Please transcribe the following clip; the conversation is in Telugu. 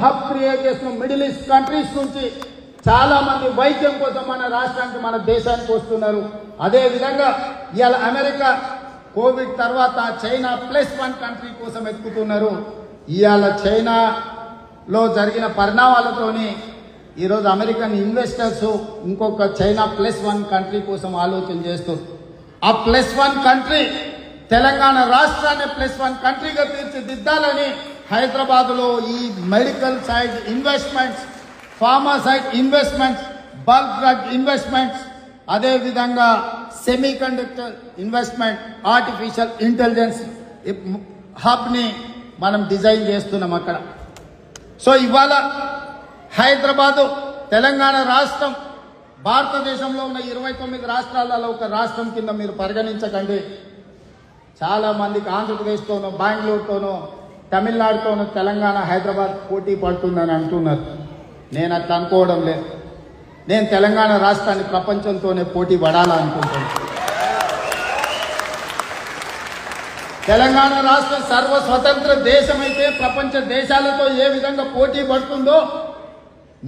హబ్ క్రియేట్ చేస్తున్నాం. మిడిల్ ఈస్ట్ కంట్రీస్ నుంచి చాలా మంది వైద్యం కోసం మన రాష్ట్రానికి మన దేశానికి వస్తున్నారు. అదేవిధంగా ఇవాళ అమెరికా కోవిడ్ తర్వాత చైనా +1 కంట్రీ కోసం ఎత్తుకుతున్నారు. ఇవాళ చైనాలో జరిగిన పరిణామాలతోని ఈరోజు అమెరికన్ ఇన్వెస్టర్స్ ఇంకొక చైనా +1 కంట్రీ కోసం ఆలోచన చేస్తారు. ఆ +1 కంట్రీ తెలంగాణ రాష్ట్రాన్ని +1 కంట్రీగా తీర్చిదిద్దాలని హైదరాబాద్లో ఈ medical side investments, pharma side investments, bulk drug investments, అదేవిధంగా semiconductor investment, artificial intelligence హబ్ని మనం డిజైన్ చేస్తున్నాం అక్కడ. సో ఇవాళ హైదరాబాదు తెలంగాణ రాష్ట్రం భారతదేశంలో ఉన్న 29 రాష్ట్రాలలో ఒక రాష్ట్రం కింద మీరు పరిగణించకండి. చాలా మందికి ఆంధ్రప్రదేశ్తోనో, బెంగళూరుతోనో, తమిళనాడుతోనో తెలంగాణ, హైదరాబాద్ పోటీ పడుతుందని అంటున్నారు. నేను అట్లా అనుకోవడం లేదు. నేను తెలంగాణ రాష్ట్రాన్ని ప్రపంచంతోనే పోటీ పడాలనుకుంటున్నాను. తెలంగాణ రాష్ట్రం సర్వ స్వతంత్ర దేశమైతే ప్రపంచ దేశాలతో ఏ విధంగా పోటీ పడుతుందో